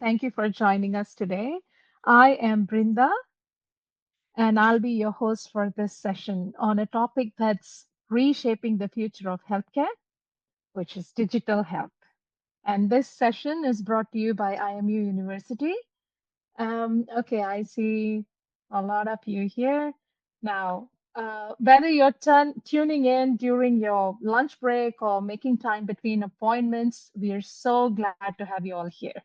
Thank you for joining us today. I am Brinda, and I'll be your host for this session on a topic that's reshaping the future of healthcare, which is digital health. And this session is brought to you by IMU University. Okay, I see a lot of you here. Now, whether you're tuning in during your lunch break or making time between appointments, we are so glad to have you all here.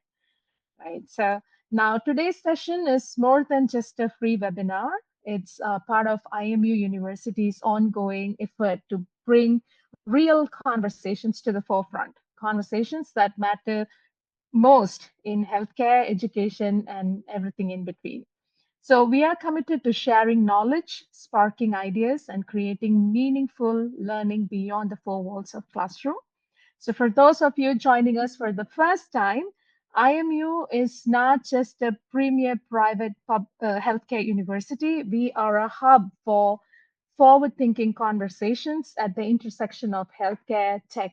Right. So now today's session is more than just a free webinar. It's part of IMU University's ongoing effort to bring real conversations to the forefront, conversations that matter most in healthcare, education, and everything in between. So we are committed to sharing knowledge, sparking ideas, and creating meaningful learning beyond the four walls of classroom. So, for those of you joining us for the first time, IMU is not just a premier private healthcare university. We are a hub for forward thinking conversations at the intersection of healthcare, tech,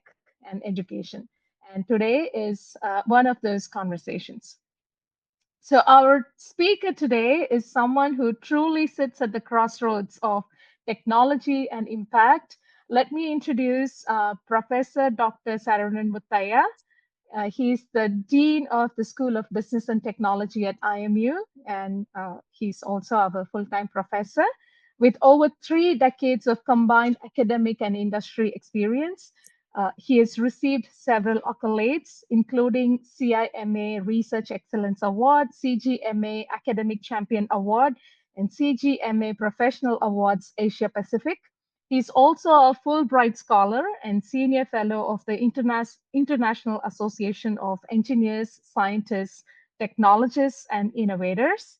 and education. And today is one of those conversations. So, our speaker today is someone who truly sits at the crossroads of technology and impact. Let me introduce Professor Dr. Saravanan Muthaiyah. He's the Dean of the School of Business and Technology at IMU, and he's also our full time professor with over 3 decades of combined academic and industry experience. He has received several accolades, including CIMA Research Excellence Award, CGMA Academic Champion Award, and CGMA Professional Awards Asia Pacific. He's also a Fulbright Scholar and Senior Fellow of the International Association of Engineers, Scientists, Technologists, and Innovators.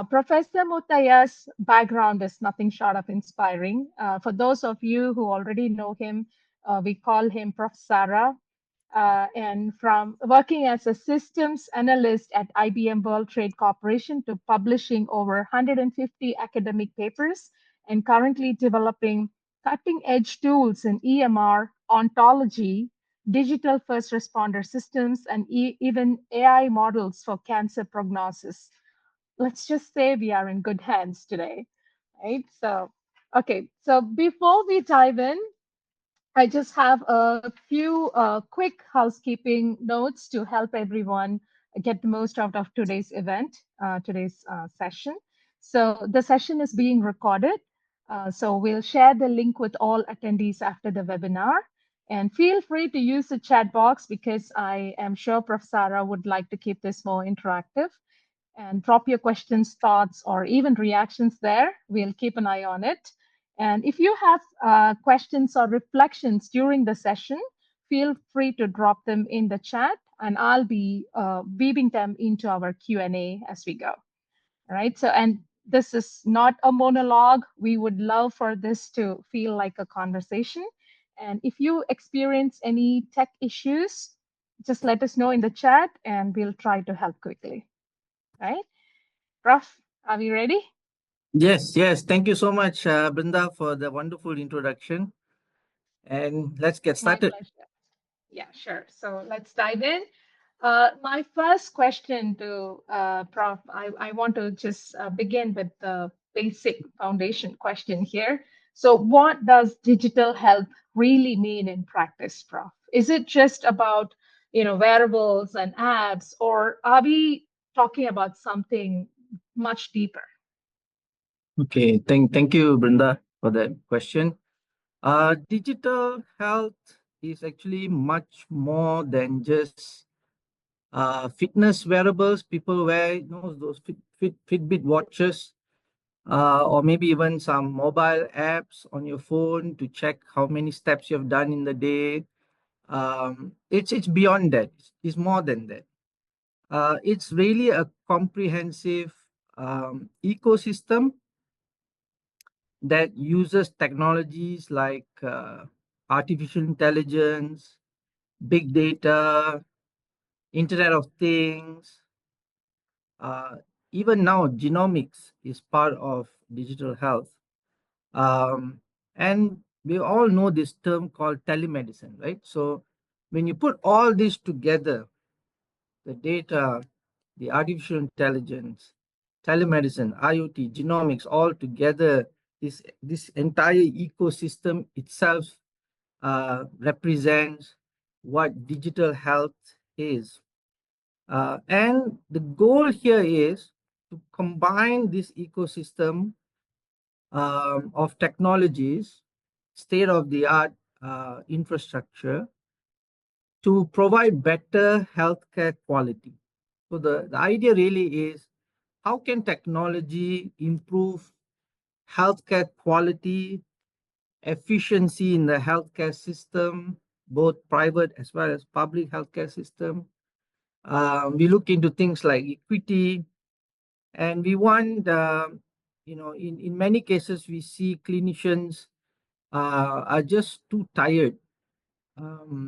Professor Muthaiyah's background is nothing short of inspiring. For those of you who already know him, we call him Prof. Sara. And from working as a systems analyst at IBM World Trade Corporation to publishing over 150 academic papers and currently developing cutting edge tools in EMR, ontology, digital first responder systems, and even AI models for cancer prognosis. Let's just say we are in good hands today, right? So, okay, so before we dive in, I just have a few quick housekeeping notes to help everyone get the most out of today's event, today's session. So the session is being recorded. So we'll share the link with all attendees after the webinar. And feel free to use the chat box because I am sure Prof. Sara would like to keep this more interactive. And drop your questions, thoughts, or even reactions there. We'll keep an eye on it. And if you have questions or reflections during the session, feel free to drop them in the chat, and I'll be weaving them into our Q&A as we go. All right. So, and this is not a monologue. We would love for this to feel like a conversation. And if you experience any tech issues, just let us know in the chat, and we'll try to help quickly. Right? Prof, are we ready? Yes. Thank you so much, Brinda, for the wonderful introduction. And let's get started. My pleasure. Yeah, sure. So let's dive in. My first question to Prof, I want to just begin with the basic foundation question here. So what does digital health really mean in practice, Prof? Is it just about, wearables and apps, or are we talking about something much deeper? Okay, thank you, Brinda, for that question. Digital health is actually much more than just fitness wearables. People wear, those Fitbit watches, or maybe even some mobile apps on your phone to check how many steps you have done in the day. It's beyond that. It's more than that. It's really a comprehensive ecosystem that uses technologies like artificial intelligence, big data, Internet of Things. Even now, genomics is part of digital health. And we all know this term called telemedicine, right? So when you put all this together, the data, the artificial intelligence, telemedicine, IoT, genomics, all together, this entire ecosystem itself represents what digital health is. And the goal here is to combine this ecosystem of technologies, state of the art infrastructure to provide better healthcare quality. So the idea really is how can technology improve healthcare quality, efficiency in the healthcare system, both private as well as public healthcare system. We look into things like equity, and we want, in many cases, we see clinicians are just too tired.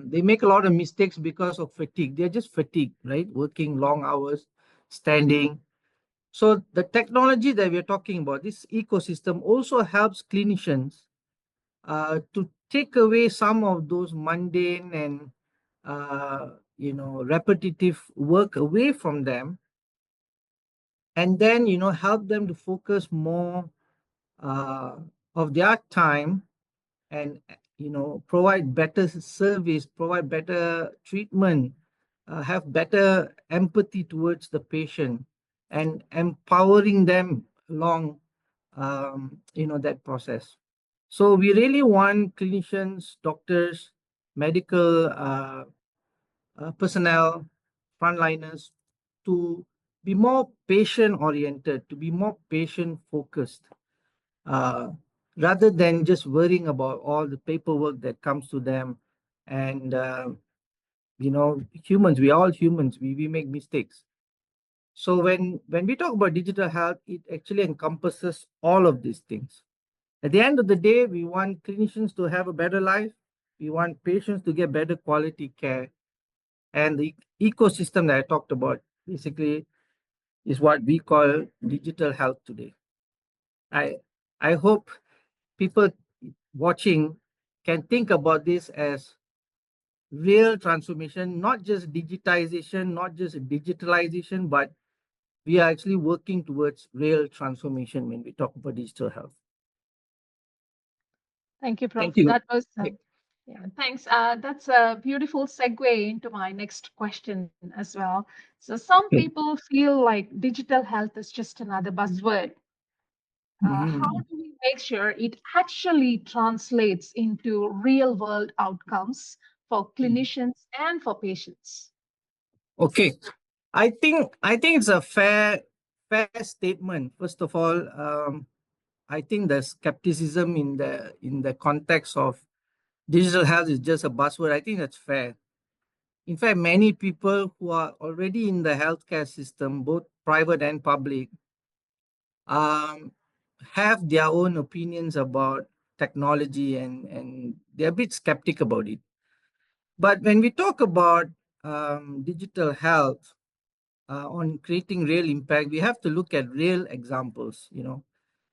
They make a lot of mistakes because of fatigue. They're just fatigued, right? Working long hours, standing. So the technology that we're talking about, this ecosystem also helps clinicians to take away some of those mundane and repetitive work away from them, and then help them to focus more uh, of their time and provide better service, provide better treatment, have better empathy towards the patient, and empowering them along that process. So we really want clinicians, doctors, medical personnel, frontliners to be more patient oriented, to be more patient focused, uh, rather than just worrying about all the paperwork that comes to them. And, humans, we all humans, we make mistakes. So when we talk about digital health, it actually encompasses all of these things. At the end of the day, we want clinicians to have a better life. We want patients to get better quality care. And the ecosystem that I talked about basically is what we call digital health today. I I hope people watching can think about this as real transformation, not just digitization, not just digitalization, but we are actually working towards real transformation when we talk about digital health. Thank you, Thank Prof. you. That was, yeah, thanks. That's a beautiful segue into my next question as well. So, some Okay. people feel like digital health is just another buzzword. How Mhm. do we make sure it actually translates into real world outcomes for clinicians and for patients? Okay. I think it's a fair statement. First of all, I think the skepticism in the context of digital health is just a buzzword. I think that's fair. In fact, many people who are already in the healthcare system, both private and public, um, have their own opinions about technology, and they're a bit skeptic about it. But when we talk about digital health, on creating real impact, we have to look at real examples.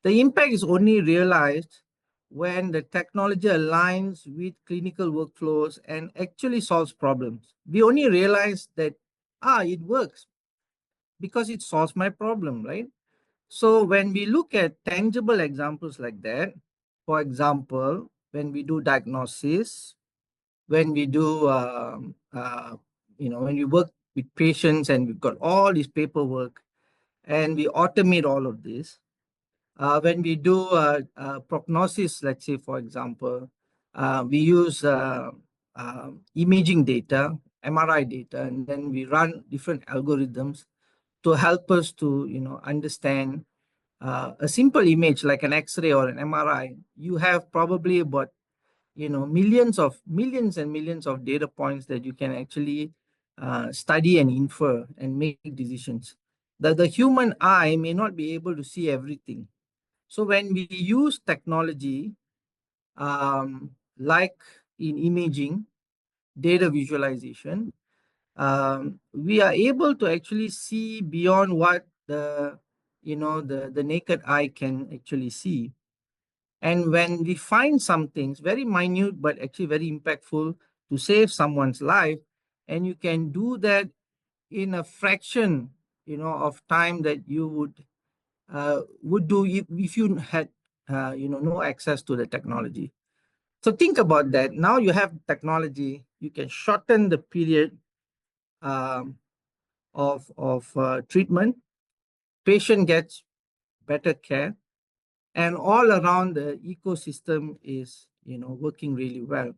The impact is only realized when the technology aligns with clinical workflows and actually solves problems. We only realize that, it works because it solves my problem, right? So when we look at tangible examples like that, for example, when we do diagnosis, when we do, when we work with patients and we've got all this paperwork and we automate all of this, when we do prognosis, let's say, for example, we use imaging data, MRI data, and then we run different algorithms to help us to, understand a simple image like an X-ray or an MRI. You have probably about, millions and millions of data points that you can actually study and infer and make decisions. The human eye may not be able to see everything. So when we use technology, like in imaging, data visualization, we are able to actually see beyond what the naked eye can actually see. And when we find some things very minute but actually very impactful to save someone's life, and you can do that in a fraction, of time that you would do if you had no access to the technology. So think about that. Now you have technology, you can shorten the period um, of treatment. Patient gets better care, and all around the ecosystem is working really well.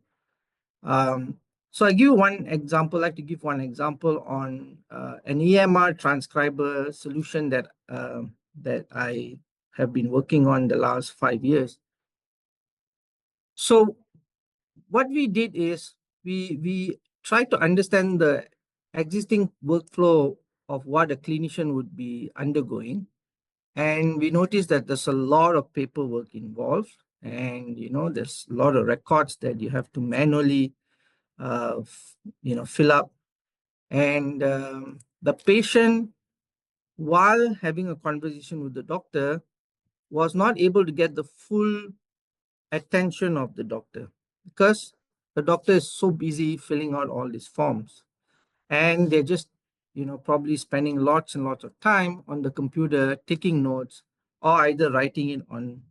Um, so I give one example. Like to give one example on an EMR transcriber solution that I have been working on the last 5 years. So what we did is we tried to understand the existing workflow of what a clinician would be undergoing, and we noticed that there's a lot of paperwork involved, and there's a lot of records that you have to manually fill up, and the patient, while having a conversation with the doctor, was not able to get the full attention of the doctor because the doctor is so busy filling out all these forms, and they're just probably spending lots and lots of time on the computer taking notes, or either writing it on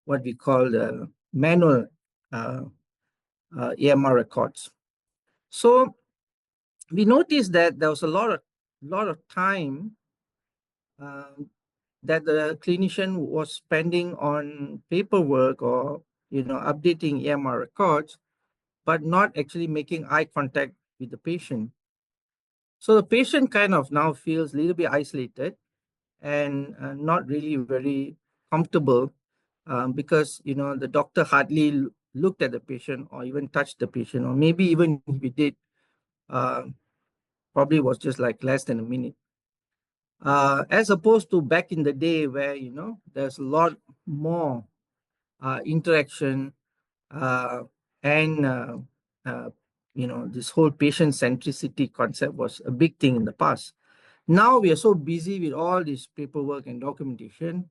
what we call the manual uh, EMR records. So we noticed that there was a lot of time that the clinician was spending on paperwork or updating EMR records, but not actually making eye contact with the patient. So the patient kind of now feels a little bit isolated and not really very comfortable, because the doctor hardly looked at the patient or even touched the patient, or maybe even if he did, uh, probably was just like less than a minute. As opposed to back in the day where there's a lot more interaction, uh, and this whole patient centricity concept was a big thing in the past. Now we are so busy with all this paperwork and documentation,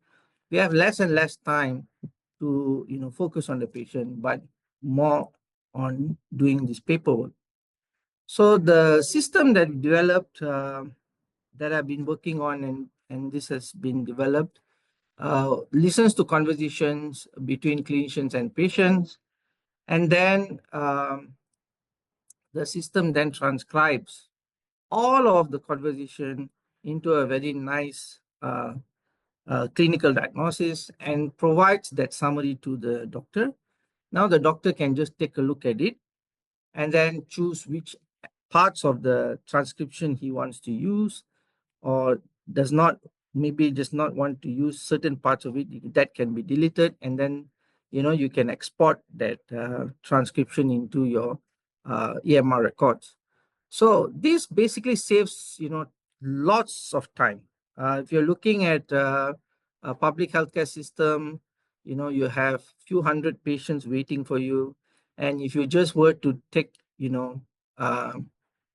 we have less and less time to focus on the patient, but more on doing this paperwork. So the system that we developed, that I've been working on, and this has been developed, listens to conversations between clinicians and patients, and then the system then transcribes all of the conversation into a very nice clinical diagnosis and provides that summary to the doctor. Now the doctor can just take a look at it and then choose which parts of the transcription he wants to use, or does not, maybe just not want to use certain parts of it, that can be deleted, and then you can export that transcription into your EMR records. So this basically saves lots of time. If you're looking at a public healthcare system, you have few hundred patients waiting for you, and if you just were to take uh,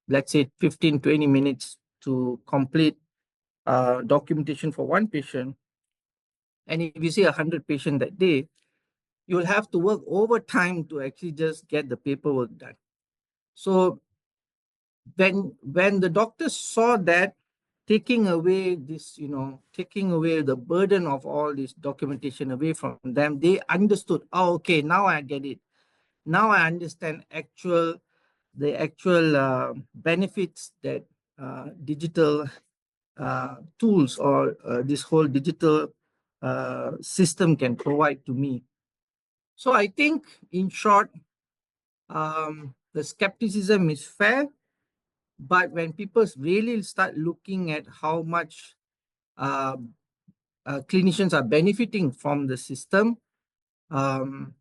let's say 15-20 minutes to complete documentation for one patient, and if you see 100 patients that day, you'll have to work overtime to actually just get the paperwork done. So when the doctors saw that, taking away this, taking away the burden of all this documentation away from them, they understood, oh, okay, now I get it. Now I understand the actual benefits that digital tools, or this whole digital system can provide to me. So I think, in short, the skepticism is fair, but when people really start looking at how much uh, clinicians are benefiting from the system, um,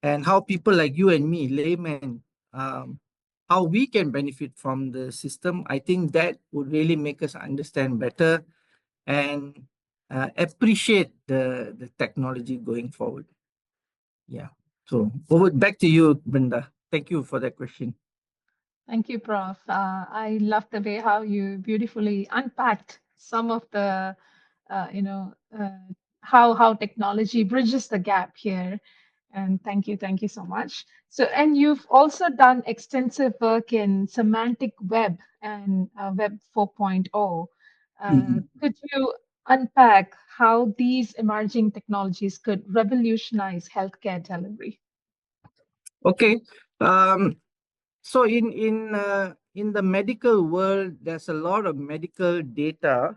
and how people like you and me, laymen, um, how we can benefit from the system, I think that would really make us understand better and appreciate the technology going forward. Yeah. So over back to you, Brenda. Thank you for that question. Thank you, Prof. I love the way how you beautifully unpacked some of uh, you know, uh, how technology bridges the gap here. And thank you so much. So, and you've also done extensive work in semantic web and Web 4.0. Mhm. Could you unpack how these emerging technologies could revolutionize healthcare delivery? Okay. Um, so in the medical world, there's a lot of medical data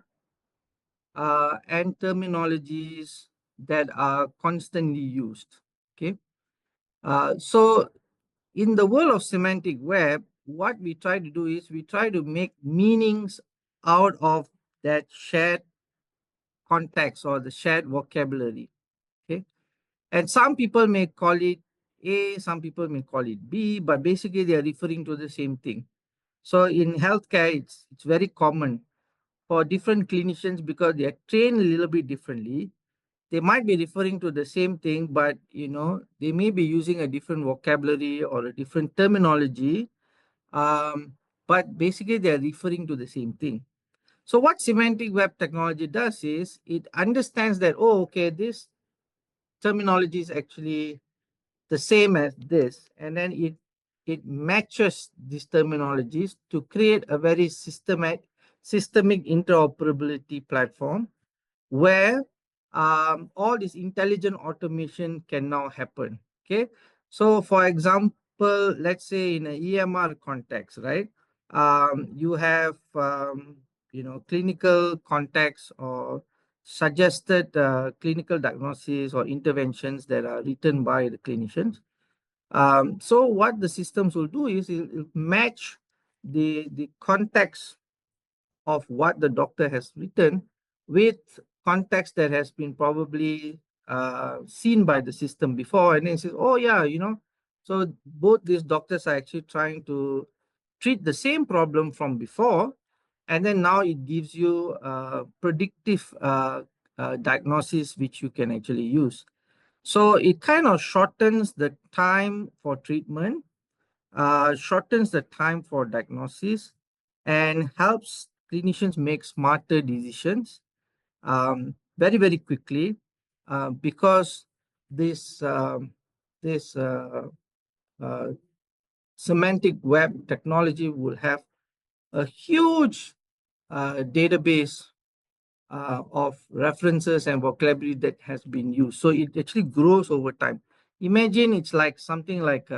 and terminologies that are constantly used. Okay. So in the world of semantic web, what we try to do is we try to make meanings out of that shared context or the shared vocabulary. Okay. And some people may call it A, some people may call it B, but basically they are referring to the same thing. So in healthcare, it's very common for different clinicians because they are trained a little bit differently. They might be referring to the same thing, but they may be using a different vocabulary or a different terminology. Um, but basically they are referring to the same thing. So what semantic web technology does is it understands that, oh, okay, this terminology is actually the same as this, and then it matches these terminologies to create a very systemic interoperability platform where all this intelligent automation can now happen. Okay, so for example, let's say in an EMR context, right? You have clinical context or suggested clinical diagnosis or interventions that are written by the clinicians. So what the systems will do is it'll match the context of what the doctor has written with context that has been probably seen by the system before, and then it says, oh yeah, so both these doctors are actually trying to treat the same problem from before, and then now it gives you predictive diagnosis which you can actually use. So it kind of shortens the time for treatment, shortens the time for diagnosis, and helps clinicians make smarter decisions very, very quickly because this, this uh, semantic web technology will have a huge database of references and vocabulary that has been used. So it actually grows over time. Imagine it's like something like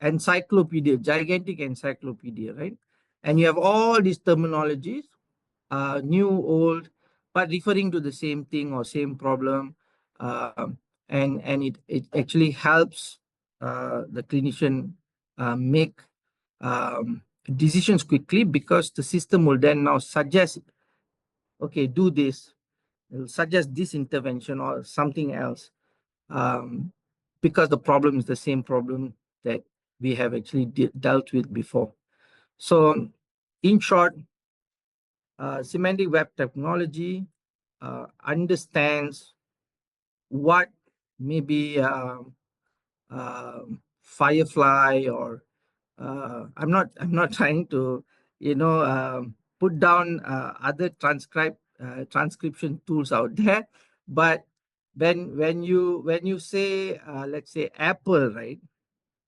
encyclopedia, gigantic encyclopedia, right? And you have all these terminologies, new, old, but referring to the same thing or same problem. And it actually helps the clinician make decisions quickly because the system will then now suggest, okay, do this. It will suggest this intervention or something else um, because the problem is the same problem that we have actually dealt with before. So, in short, semantic web technology understands what maybe Firefly or I'm not trying to put down other transcription tools out there, but when you say let's say Apple, right?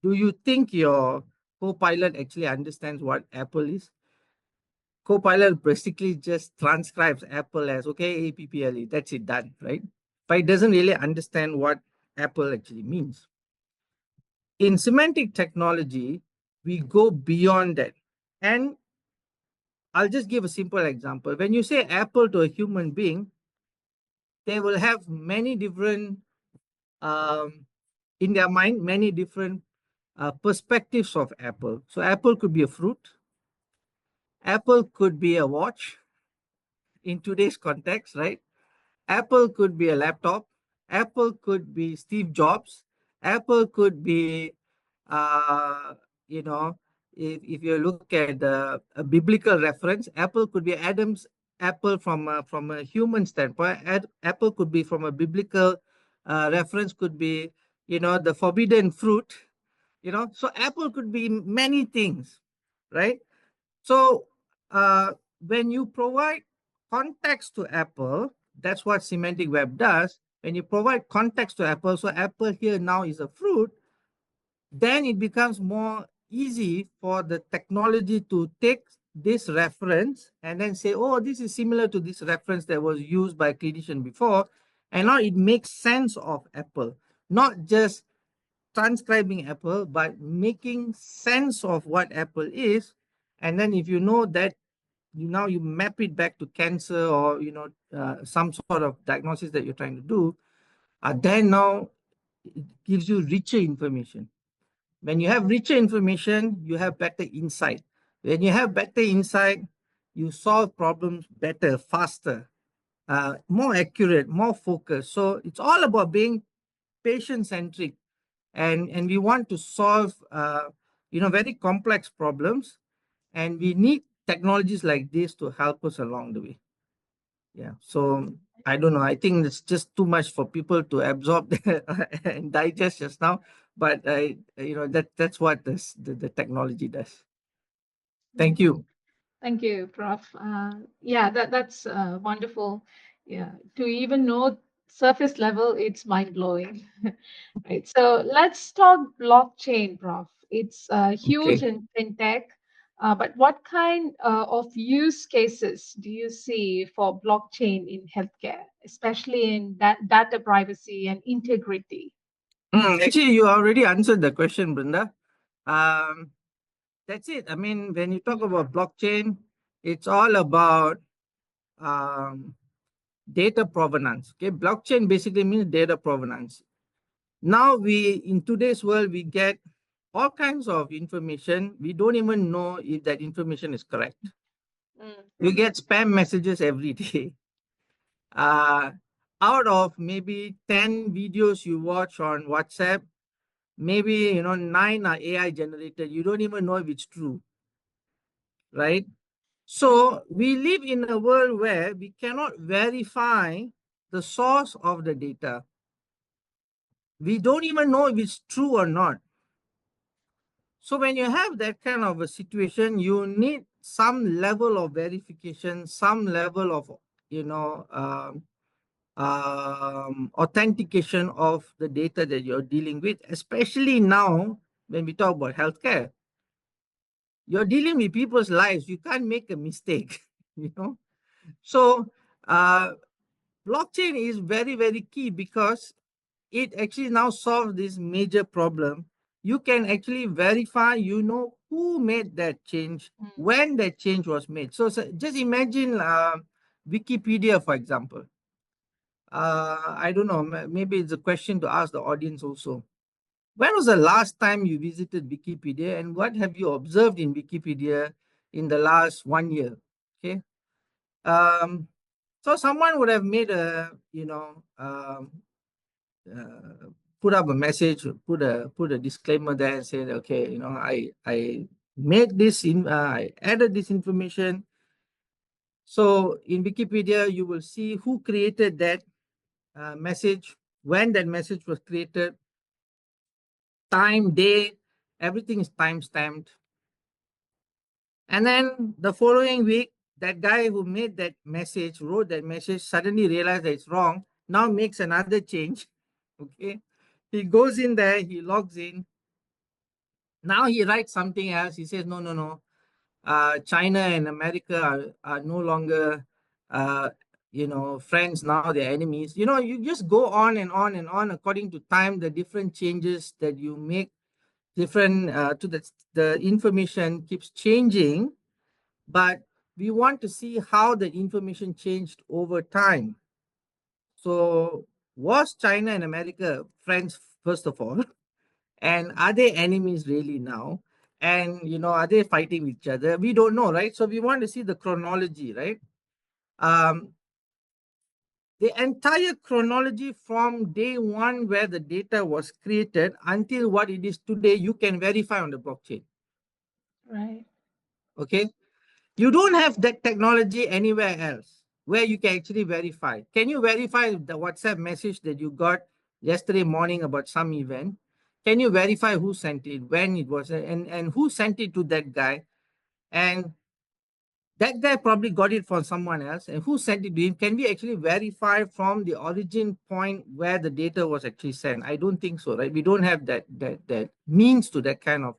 Do you think your Copilot actually understands what Apple is? Copilot basically just transcribes Apple as okay, APPLE, that's it, done, right? But it doesn't really understand what Apple actually means. In semantic technology, we go beyond that. And I'll just give a simple example. When you say Apple to a human being, they will have many different, um, in their mind, many different perspectives of Apple. So, Apple could be a fruit, Apple could be a watch in today's context, right? Apple could be a laptop. Apple could be Steve Jobs. Apple could be, uh, you know, if you look at a biblical reference, Apple could be Adam's apple from a human standpoint. Apple could be from a biblical reference, could be, the forbidden fruit. So Apple could be many things, right? So when you provide context to Apple, that's what semantic web does. when you provide context to apple, so apple here now is a fruit, then it becomes more easy for the technology to take this reference and then say, oh, this is similar to this reference that was used by a clinician before. And now it makes sense of apple, not just transcribing apple, but making sense of what apple is. And then if you know that, now you map it back to cancer or some sort of diagnosis that you're trying to do, then now it gives you richer information. When you have richer information, you have better insight. When you have better insight, you solve problems better, faster, more accurate, more focused. So it's all about being patient centric, and we want to solve very complex problems, and we need technologies like this to help us along the way. Yeah. So I don't know. I think it's just too much for people to absorb and digest just now. But that's what the technology does. Thank Mm. you. Thank you, Prof. Yeah, that's wonderful. Yeah, to even know surface level, it's mind blowing. Right. So let's talk blockchain, Prof. It's huge Okay. in fintech, but what kind of use cases do you see for blockchain in healthcare, especially in that data privacy and integrity? Actually, you already answered the question, Brenda. Um, that's it. I mean, when you talk about blockchain, it's all about um, data provenance. Okay, blockchain basically means data provenance. Now in today's world, we get all kinds of information. We don't even know if that information is correct. Mm, You get spam messages every day. Uh, Out of maybe 10 videos you watch on WhatsApp, maybe 9 are AI generated. You don't even know if it's true, right? So we live in a world where we cannot verify the source of the data. We don't even know if it's true or not. So when you have that kind of a situation, you need some level of verification, some level of you know authentication of the data that you're dealing with, especially now when we talk about healthcare. You're dealing with people's lives. You can't make a mistake, you know. So uh, blockchain is very, very key because it actually now solves this major problem. You can actually verify, who made that change, mm, when that change was made. So just imagine Wikipedia, for example. I don't know, maybe it's a question to ask the audience also. When was the last time you visited Wikipedia, and what have you observed in Wikipedia in the last 1 year? Okay. Um, so someone would have made uh, put up a message, put a disclaimer there and say, okay, I made this I added this information. So in Wikipedia, you will see who created that message, when that message was created, time, day, everything is time stamped. And then the following week, that guy who made that message, wrote that message, suddenly realized that it's wrong, now makes another change. Okay. He goes in there, he logs in. Now he writes something else. He says, no, no, no. China and America are no longer, friends. Now they're enemies. You just go on and on and on according to time, the different changes that you make, different to the information keeps changing, but we want to see how the information changed over time. So was China and America friends, first of all? And are they enemies really now? And are they fighting each other? We don't know, right? So we want to see the chronology, right? Um, the entire chronology from day one where the data was created until what it is today, you can verify on the blockchain. right. Okay. You don't have that technology anywhere else where you can actually verify. Can you verify the WhatsApp message that you got yesterday morning about some event? Can you verify who sent it, when it was, and who sent it to that guy? And That guy probably got it from someone else, and who sent it to him? Can we actually verify from the origin point where the data was actually sent? I don't think so, right? We don't have that means to that kind of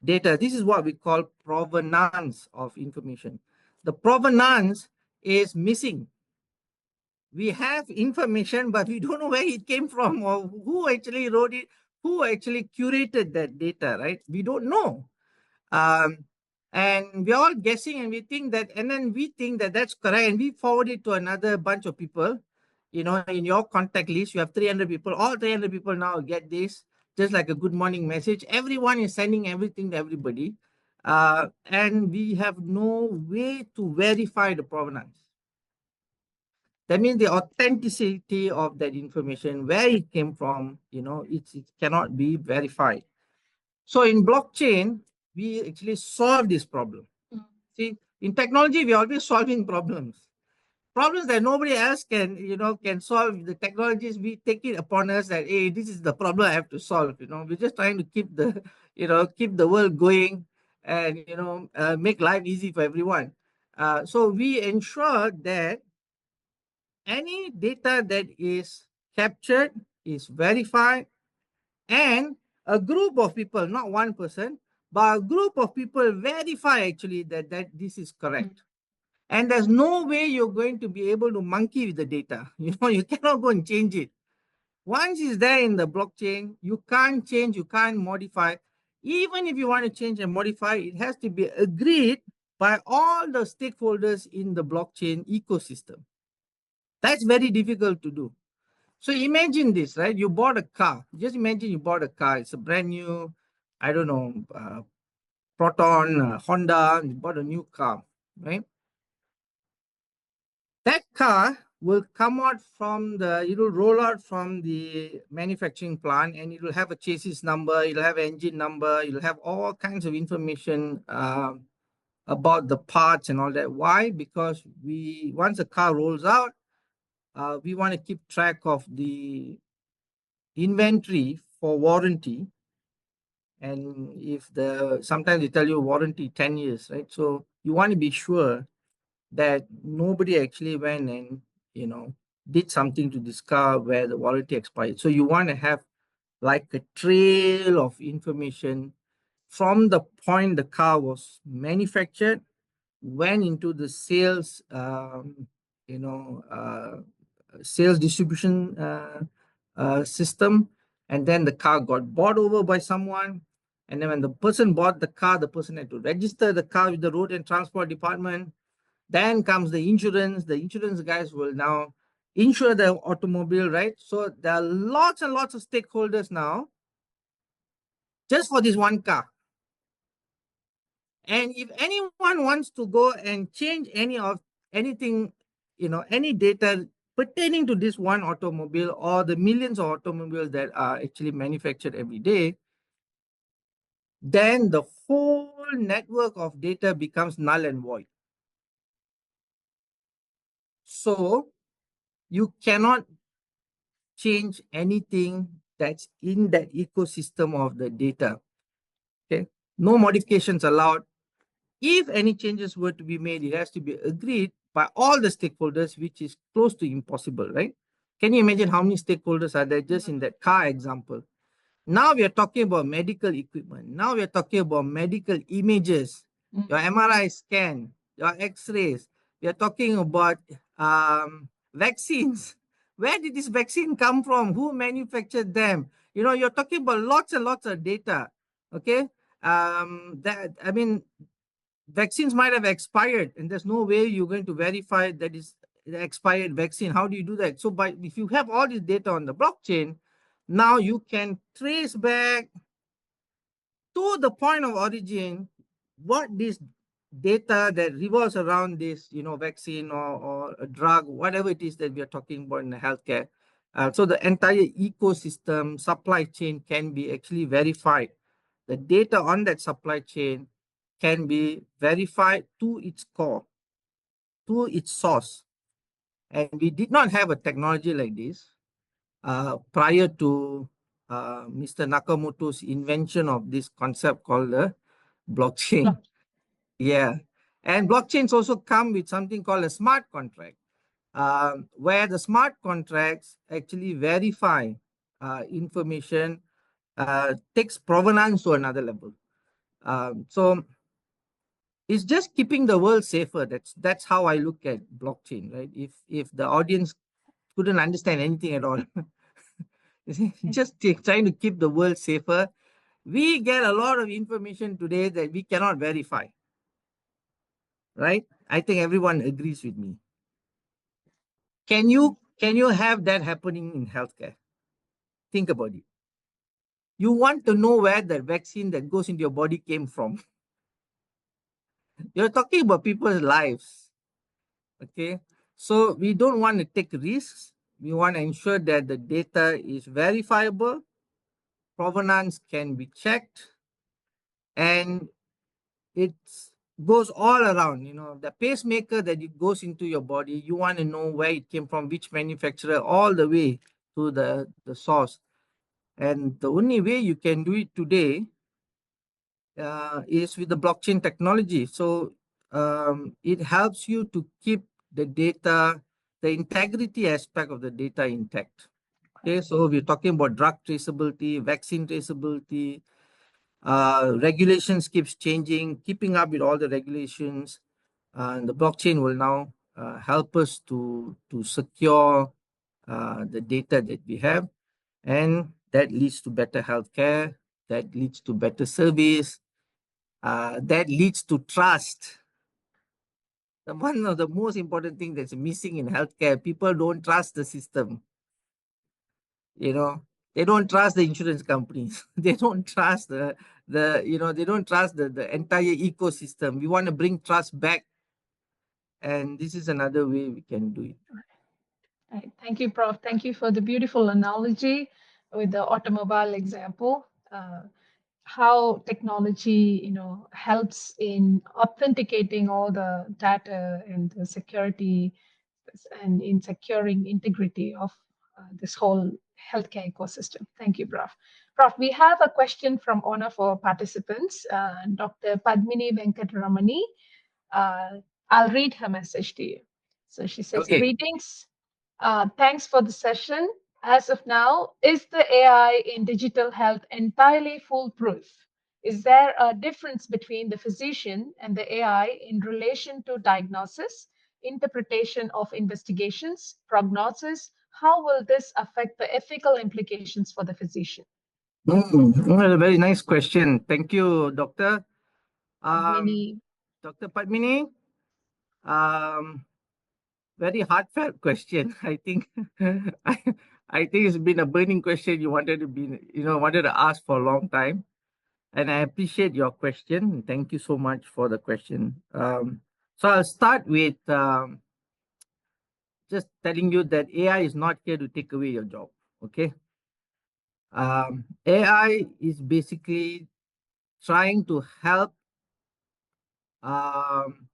data. This is what we call provenance of information. The provenance is missing. We have information, but we don't know where it came from or who actually wrote it, who actually curated that data, right? We don't know. Um, and we're all guessing and we think that, and then we think that that's correct, and we forward it to another bunch of people. You know, in your contact list, you have 300 people, all 300 people now get this, just like a good morning message. Everyone is sending everything to everybody. And we have no way to verify the provenance. That means the authenticity of that information, where it came from, it cannot be verified. So in blockchain, we actually solve this problem. See, in technology, we're always solving problems that nobody else can solve. The technologies, we take it upon us that, hey, this is the problem I have to solve. We're just trying to keep the world going, and make life easy for everyone. So we ensure that any data that is captured is verified, and a group of people, not one person, but a group of people verify actually that this is correct. And there's no way you're going to be able to monkey with the data. You cannot go and change it. Once it's there in the blockchain, you can't change, you can't modify. Even if you want to change and modify, it has to be agreed by all the stakeholders in the blockchain ecosystem. That's very difficult to do. So imagine this, right? You bought a car. Just imagine you bought a car. It's a brand new, I don't know, Proton, Honda. You bought a new car, right? That car will come out it will roll out from the manufacturing plant, and it will have a chassis number, it'll have engine number, it'll have all kinds of information about the parts and all that. Why? Because once the car rolls out, we want to keep track of the inventory for warranty. And sometimes they tell you warranty 10 years, right? So you want to be sure that nobody actually went and, did something to this car where the warranty expired. So you want to have like a trail of information from the point the car was manufactured, went into the sales distribution system, and then the car got bought over by someone. And then when the person bought the car, the person had to register the car with the road and transport department. Then comes the insurance. The insurance guys will now insure the automobile, right? So there are lots and lots of stakeholders now just for this one car. And if anyone wants to go and change anything, any data pertaining to this one automobile or the millions of automobiles that are actually manufactured every day, then the whole network of data becomes null and void. So you cannot change anything that's in that ecosystem of the data. Okay, no modifications allowed. If any changes were to be made, it has to be agreed by all the stakeholders, which is close to impossible, right? Can you imagine how many stakeholders are there just in that car example? Now we are talking about medical equipment. Now we are talking about medical images, your MRI scan, your X-rays. We are talking about vaccines. Where did this vaccine come from? Who manufactured them? You're talking about lots and lots of data. Okay. Vaccines might have expired, and there's no way you're going to verify that is the expired vaccine. How do you do that? So if you have all this data on the blockchain, now you can trace back to the point of origin what this data that revolves around this, vaccine or a drug, whatever it is that we are talking about in the healthcare. So the entire ecosystem, supply chain can be actually verified. The data on that supply chain can be verified to its core, to its source. And we did not have a technology like this prior to Mr. Nakamoto's invention of this concept called the blockchain. Yeah. And blockchains also come with something called a smart contract, where the smart contracts actually verify information, takes provenance to another level. So it's just keeping the world safer. That's how I look at blockchain, right? If the audience couldn't understand anything at all, just trying to keep the world safer. We get a lot of information today that we cannot verify, right? I think everyone agrees with me. Can you have that happening in healthcare? Think about it. You want to know where the vaccine that goes into your body came from. You're talking about people's lives. Okay. So we don't want to take risks. We want to ensure that the data is verifiable, provenance can be checked, and it goes all around. The pacemaker that it goes into your body, you want to know where it came from, which manufacturer, all the way to the source. And the only way you can do it today is with the blockchain technology. So it helps you to keep the data, the integrity aspect of the data intact. Okay, so we're talking about drug traceability, vaccine traceability, regulations keeps changing, keeping up with all the regulations. And the blockchain will now help us to secure the data that we have, and that leads to better healthcare, that leads to better service, that leads to trust. One of the most important things that's missing in healthcare, people don't trust the system. They don't trust the insurance companies. They don't trust they don't trust the entire ecosystem. We want to bring trust back, and this is another way we can do it. Right. Thank you, Prof. Thank you for the beautiful analogy with the automobile example. How technology, helps in authenticating all the data and the security and in securing integrity of this whole healthcare ecosystem. Thank you, Prof. Prof, we have a question from one of our participants, Dr. Padmini Venkatramani. Uh, I'll read her message to you. So she says, Okay. greetings. Thanks for the session. As of now, is the AI in digital health entirely foolproof? Is there a difference between the physician and the AI in relation to diagnosis, interpretation of investigations, prognosis? How will this affect the ethical implications for the physician? A very nice question. Thank you, Doctor. Um, Padmini. Dr. Padmini, um, very heartfelt question. I think I, I think it's been a burning question you wanted to ask for a long time. And I appreciate your question. Thank you so much for the question. So I'll start with just telling you that AI is not here to take away your job. Okay. AI is basically trying to help um,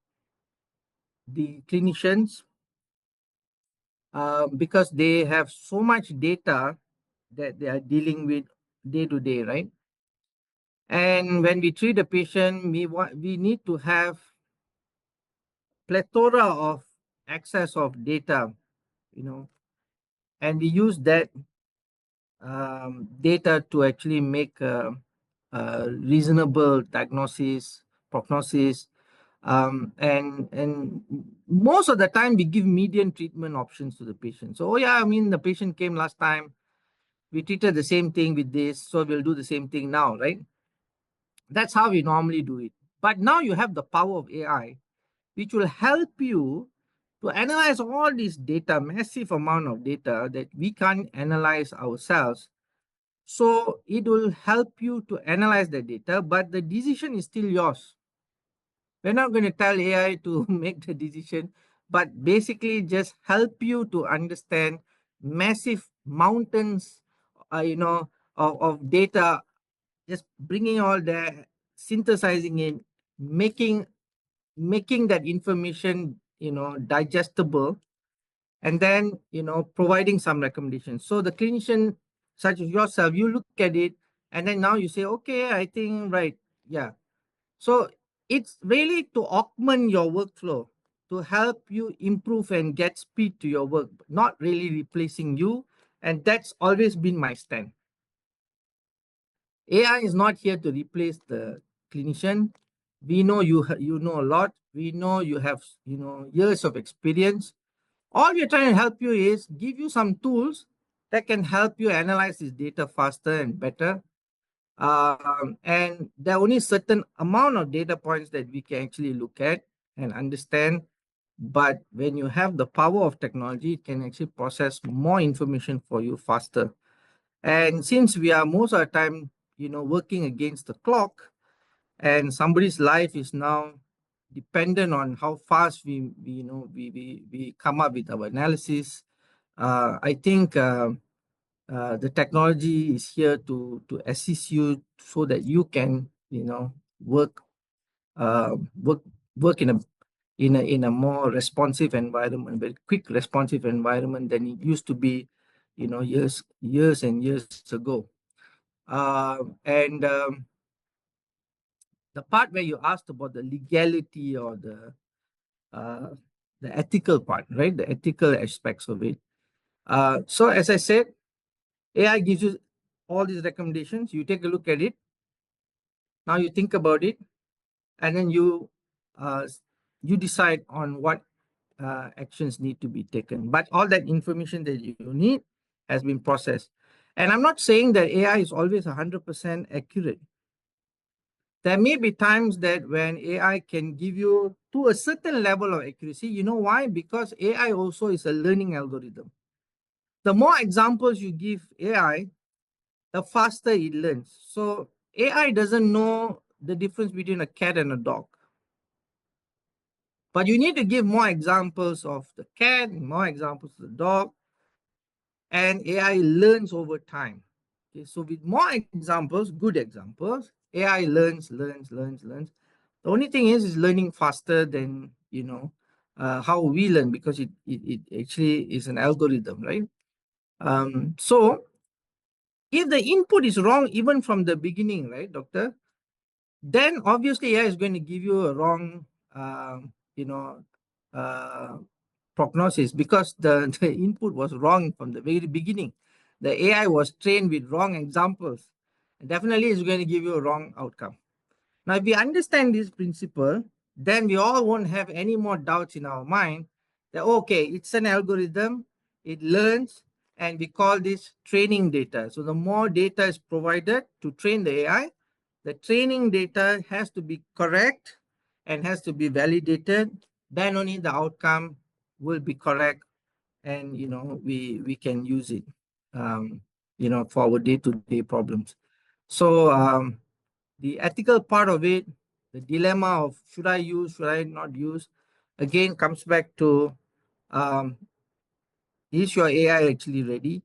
the clinicians because they have so much data that they are dealing with day to day, right? And when we treat a patient, we need to have plethora of access of data, you know, and we use that data to actually make a reasonable diagnosis, prognosis, and most of the time we give median treatment options to the patient. So, oh yeah, I mean the patient came last time, we treated the same thing with this, so we'll do the same thing now, right? That's how we normally do it. But now you have the power of AI, which will help you to analyze all this data, massive amount of data that we can't analyze ourselves. So it will help you to analyze the data, but the decision is still yours. We're not going to tell AI to make the decision, but basically just help you to understand massive mountains, of data, just bringing all that, synthesizing it, making that information, digestible, and then, providing some recommendations. So the clinician, such as yourself, you look at it, and then now you say, okay, I think, right, yeah. So it's really to augment your workflow, to help you improve and get speed to your work, not really replacing you. And that's always been my stand. AI is not here to replace the clinician. We know you know a lot. We know you have years of experience. All we're trying to help you is give you some tools that can help you analyze this data faster and better. And there are only certain amount of data points that we can actually look at and understand. But when you have the power of technology, it can actually process more information for you faster. And since we are most of the time, working against the clock, and somebody's life is now dependent on how fast we come up with our analysis, I think the technology is here to assist you so that you can work work work in a more responsive environment, very quick responsive environment than it used to be, years and years ago. And the part where you asked about the legality or uh, the ethical part, right? The ethical aspects of it. So as I said, AI gives you all these recommendations. You take a look at it. Now you think about it, and then uh, you decide on what actions need to be taken. But all that information that you need has been processed. And I'm not saying that AI is always 100% accurate. There may be times that when AI can give you to a certain level of accuracy. You know why? Because AI also is a learning algorithm. The more examples you give AI, the faster it learns. So AI doesn't know the difference between a cat and a dog. But you need to give more examples of the cat, more examples of the dog, and AI learns over time. Okay, so with more examples, good examples, AI learns. The only thing is learning faster than how we learn, because it actually is an algorithm, right? So if the input is wrong even from the beginning, right, doctor, then obviously AI is going to give you a wrong, you know, uh, prognosis, because the input was wrong from the very beginning. The AI was trained with wrong examples. And definitely it's going to give you a wrong outcome. Now, if we understand this principle, then we all won't have any more doubts in our mind that, okay, it's an algorithm, it learns, and we call this training data. So the more data is provided to train the AI, the training data has to be correct and has to be validated. Then only the outcome will be correct, and we can use it for our day-to-day problems. So the ethical part of it, the dilemma of should I use, should I not use, again comes back to um, is your AI actually ready?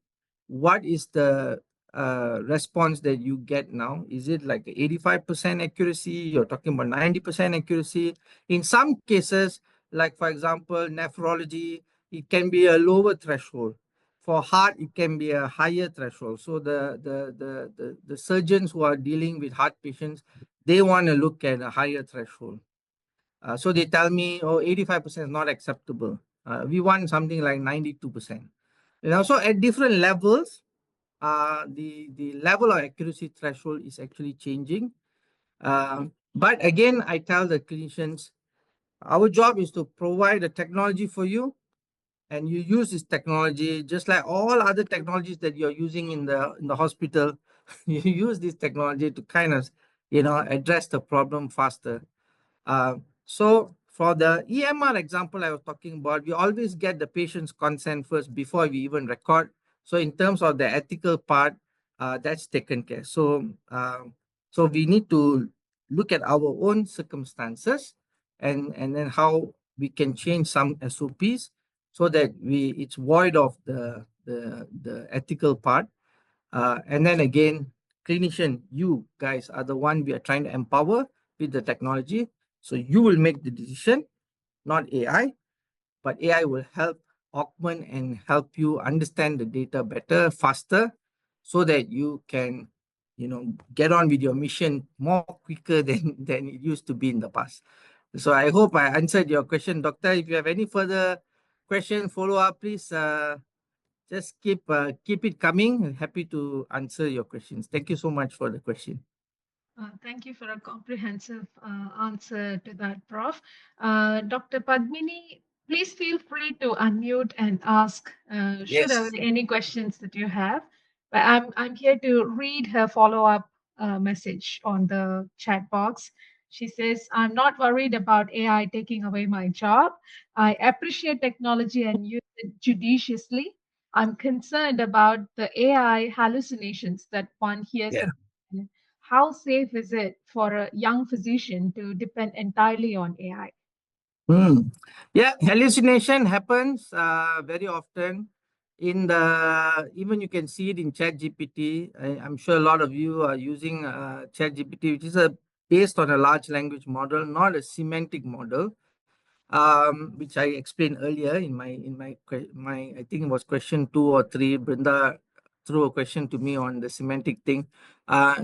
What is the response that you get now? Is it like 85% accuracy? You're talking about 90% accuracy. In some cases, like for example, nephrology, it can be a lower threshold. For heart, it can be a higher threshold. So the surgeons who are dealing with heart patients, they want to look at a higher threshold. So they tell me, oh, 85% is not acceptable. We want something like 92%. So at different levels, the level of accuracy threshold is actually changing. But again, I tell the clinicians, our job is to provide the technology for you, and you use this technology just like all other technologies that you're using in the hospital. You use this technology to kind of address the problem faster. So for the EMR example I was talking about, we always get the patient's consent first before we even record. So in terms of the ethical part, that's taken care. So we need to look at our own circumstances, and then how we can change some SOPs so that it's void of the ethical part. And then again, clinician, you guys are the one we are trying to empower with the technology. So you will make the decision, not AI, but AI will help augment and help you understand the data better, faster, so that you can get on with your mission more quicker than it used to be in the past. So I hope I answered your question, Doctor. If you have any further question, follow up, please just keep it coming. Happy to answer your questions. Thank you so much for the question. Thank you for a comprehensive answer to that, Prof. Dr. Padmini, please feel free to unmute and ask should have Yes. any questions that you have. But I'm here to read her follow-up message on the chat box. She says, "I'm not worried about AI taking away my job. I appreciate technology and use it judiciously. I'm concerned about the AI hallucinations that one hears Yeah. about. How safe is it for a young physician to depend entirely on AI?" Hmm. Yeah, hallucination happens very often in the even you can see it in Chat GPT. I'm sure a lot of you are using Chat GPT, which is a based on a large language model, not a semantic model, which I explained earlier in my I think it was question 2 or 3. Brenda threw a question to me on the semantic thing.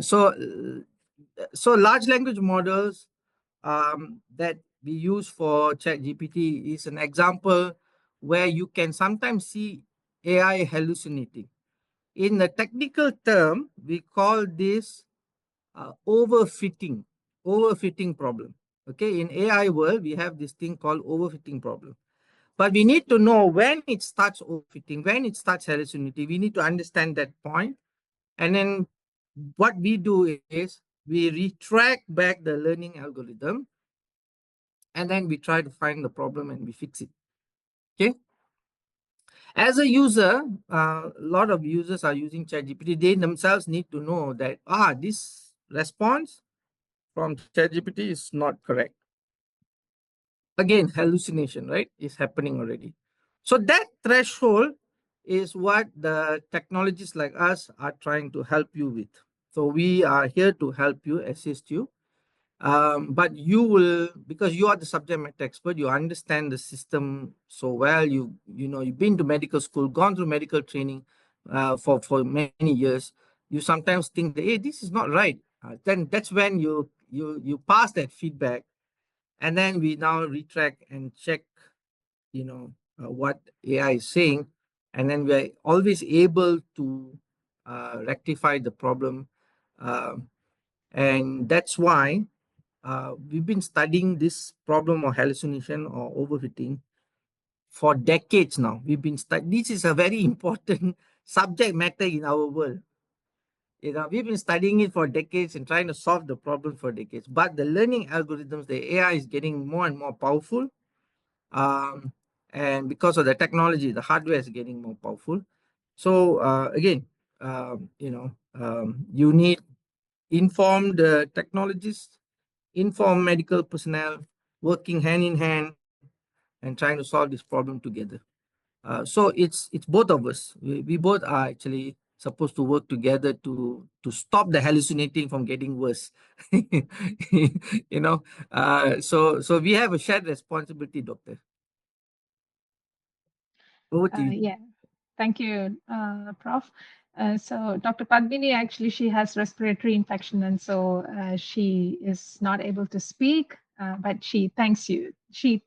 So large language models that we use for ChatGPT is an example where you can sometimes see AI hallucinating. In the technical term, we call this overfitting, overfitting problem. Okay, in AI world, we have this thing called overfitting problem. But we need to know when it starts overfitting, when it starts hallucinating. We need to understand that point, and then what we do is we retract back the learning algorithm, and then we try to find the problem and we fix it. Okay. As a user, a lot of users are using ChatGPT. They themselves need to know that this response from ChatGPT is not correct. Again, hallucination, right, is happening already. So that threshold is what the technologists like us are trying to help you with. So we are here to help you, assist you. But you will, because you are the subject matter expert, you understand the system so well. You've been to medical school, gone through medical training for many years. You sometimes think that, hey, this is not right. Then that's when you pass that feedback, and then we now retract and check, what AI is saying, and then we're always able to rectify the problem. Um and that's why we've been studying this problem of hallucination or overfitting for decades now. We've been studying. This is a very important subject matter in our world. We've been studying it for decades and trying to solve the problem for decades. But the learning algorithms, the AI is getting more and more powerful. Um, and because of the technology, the hardware is getting more powerful. So again, you need informed technologists, informed medical personnel working hand in hand and trying to solve this problem together. So it's both of us. We both are actually supposed to work together to stop the hallucinating from getting worse. you know. So we have a shared responsibility, Doctor. Over to you. Yeah, thank you, Prof. So Dr. Padmini, actually, she has respiratory infection, and so she is not able to speak. But she thanks you. She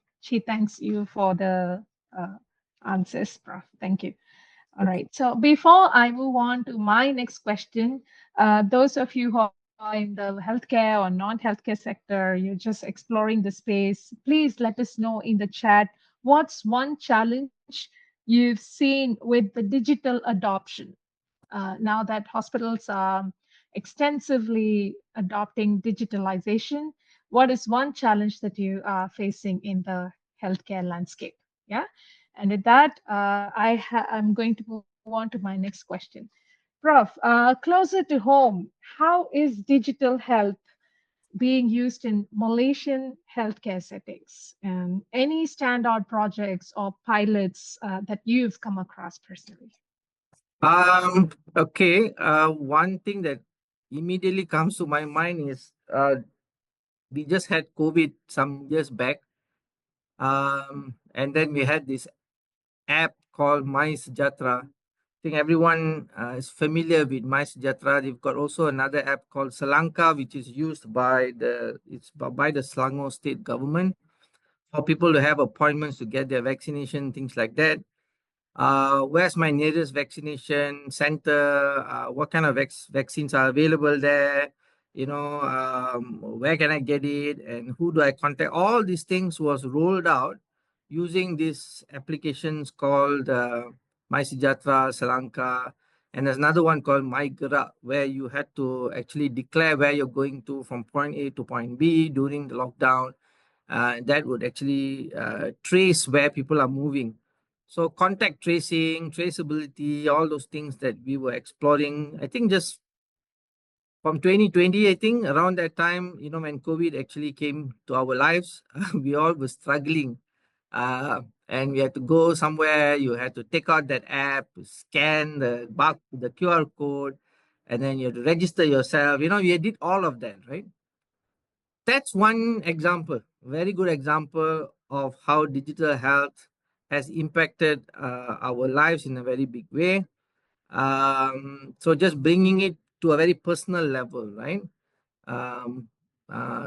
thanks you for the uh, answers, Prof. Thank you. All Okay. right. So before I move on to my next question, those of you who are in the healthcare or non-healthcare sector, you're just exploring the space, please let us know in the chat what's one challenge you've seen with the digital adoption. Now that hospitals are extensively adopting digitalization, what is one challenge that you are facing in the healthcare landscape? Yeah. And with that, I'm going to move on to my next question. Prof, closer to home, how is digital health being used in Malaysian healthcare settings? And any standout projects or pilots that you've come across personally? Okay. One thing that immediately comes to my mind is we just had COVID some years back. And then we had this app called My Sejahtera. think everyone is familiar with MySejahtera. They've got also another app called Salanka, which is used by by the Selangor state government for people to have appointments to get their vaccination, things like that. Where's my nearest vaccination center? What kind of vaccines are available there? Where can I get it, and who do I contact? All these things was rolled out using these applications called MySejahtera, Selanka, and there's another one called MyGerak, where you had to actually declare where you're going to from point A to point B during the lockdown. That would actually trace where people are moving. So contact tracing, traceability, all those things that we were exploring. I think just from 2020, I think around that time, when COVID actually came to our lives, we all were struggling. And we had to go somewhere, you had to take out that app, scan the QR code, and then you had to register yourself. You did all of that, right? That's one example, very good example of how digital health has impacted our lives in a very big way. So just bringing it to a very personal level, right? Um,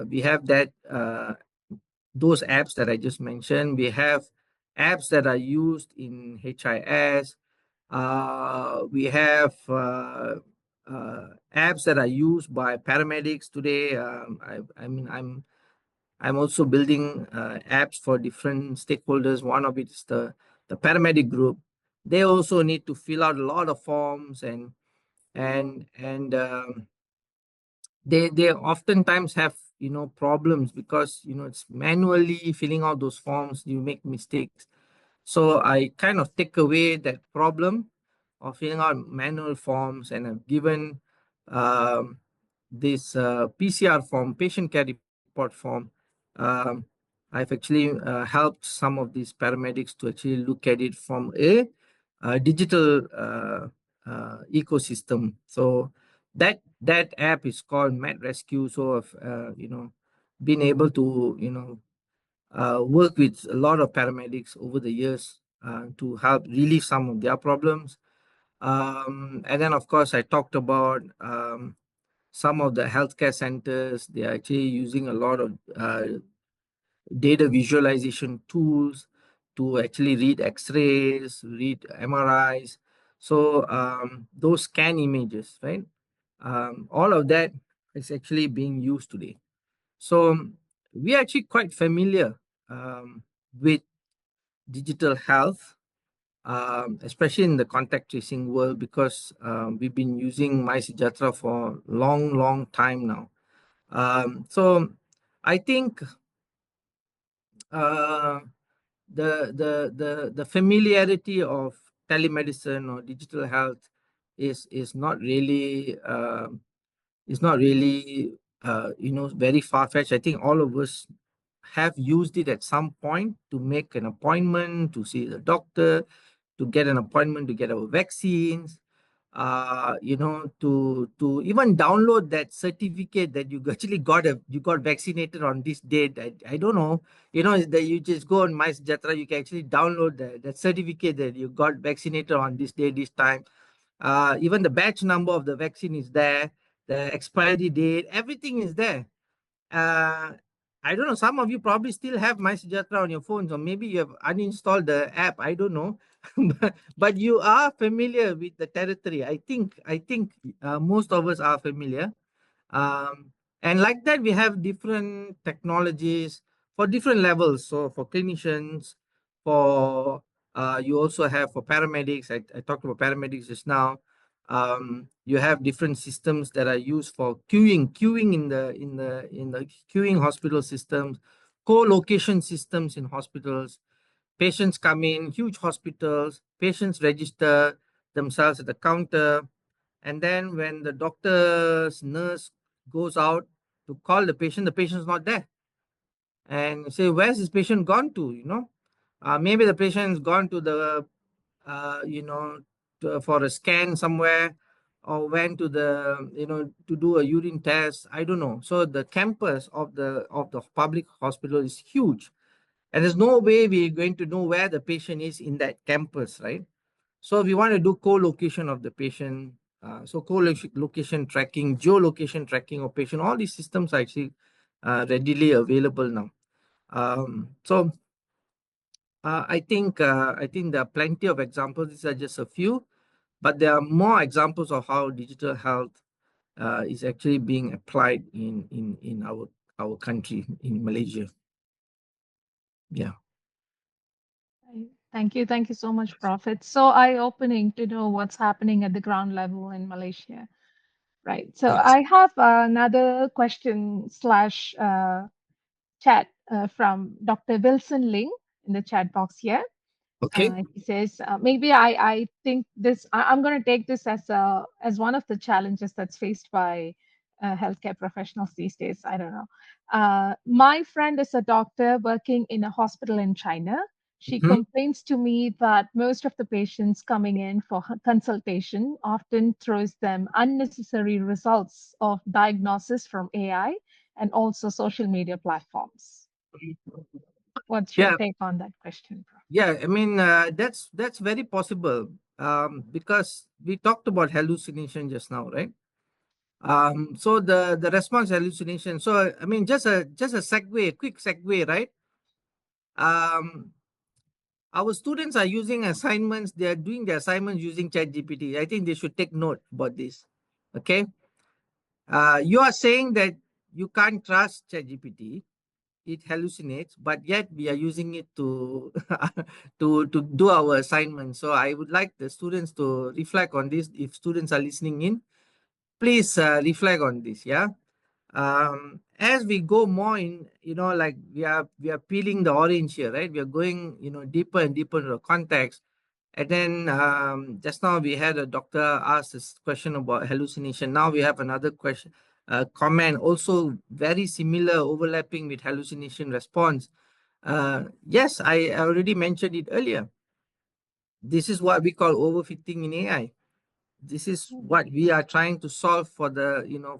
we have those apps that I just mentioned. We have apps that are used in HIS. We have apps that are used by paramedics today. I mean, I'm also building apps for different stakeholders. One of it is the paramedic group. They also need to fill out a lot of forms, and they oftentimes have problems because it's manually filling out those forms. You make mistakes. So I kind of take away that problem of filling out manual forms, and I've given um, this PCR form, patient care report form. Um, I've actually helped some of these paramedics to actually look at it from a digital ecosystem. So that app is called Med Rescue. So I've been able to work with a lot of paramedics over the years to help relieve some of their problems. And then, of course, I talked about some of the healthcare centers. They are actually using a lot of data visualization tools to actually read X-rays, read MRIs. So those scan images, right? All of that is actually being used today. So we are actually quite familiar with digital health, especially in the contact tracing world, because we've been using MySejahtera for a long, long time now. So I think uh, the familiarity of telemedicine or digital health is not really very far fetched. I think all of us have used it at some point to make an appointment, to see the doctor, to get an appointment to get our vaccines, to even download that certificate that you actually you got vaccinated on this date. I don't know, that you just go on MySejahtera, you can actually download that certificate that you got vaccinated on this day, this time. Even the batch number of the vaccine is there, the expiry date, everything is there. uh, I don't know. Some of you probably still have MySejahtera on your phones, or maybe you have uninstalled the app. I don't know, but you are familiar with the territory. I think most of us are familiar. Um, and like that, we have different technologies for different levels. So for clinicians, for you also have for paramedics. I talked about paramedics just now. You have different systems that are used for queuing in the queuing hospital systems, co-location systems in hospitals. Patients come in, huge hospitals, patients register themselves at the counter, and then when the doctor's nurse goes out to call the patient's not there. And say, where's this patient gone to? Maybe the patient's gone to the, for a scan somewhere, or went to the, to do a urine test. I don't know. So the campus of the public hospital is huge, and there's no way we're going to know where the patient is in that campus, right? So we want to do co-location of the patient. So co-location tracking, geolocation tracking of patient, all these systems are actually readily available now. So I think there are plenty of examples. These are just a few, but there are more examples of how digital health is actually being applied in our country, in Malaysia. Yeah. Right. Thank you so much, Prof. It's so eye-opening to know what's happening at the ground level in Malaysia. Right. So Yes. I have another question slash chat from Dr. Wilson Ling in the chat box here. Okay. He says, maybe I think this, I'm going to take this as one of the challenges that's faced by healthcare professionals these days. I don't know. My friend is a doctor working in a hospital in China. She Mhm. complains to me that most of the patients coming in for consultation often throws them unnecessary results of diagnosis from AI and also social media platforms. What's your Yeah. take on that question, Prof? Yeah. I mean, that's very possible. Because we talked about hallucination just now, right? So the response hallucination. So I mean, just a segue, a quick segue, right? Um, our students are using assignments. They are doing their assignments using ChatGPT. I think they should take note about this. Okay. You are saying that you can't trust ChatGPT. It hallucinates, but yet we are using it to to do our assignments. So I would like the students to reflect on this. If students are listening in, please reflect on this. Yeah. As we go more in, like we are peeling the orange here, right? We are going, deeper and deeper into the context. And then just now we had a doctor ask this question about hallucination. Now we have another question, comment, also very similar, overlapping with hallucination response. Yes, I already mentioned it earlier. This is what we call overfitting in AI. This is what we are trying to solve for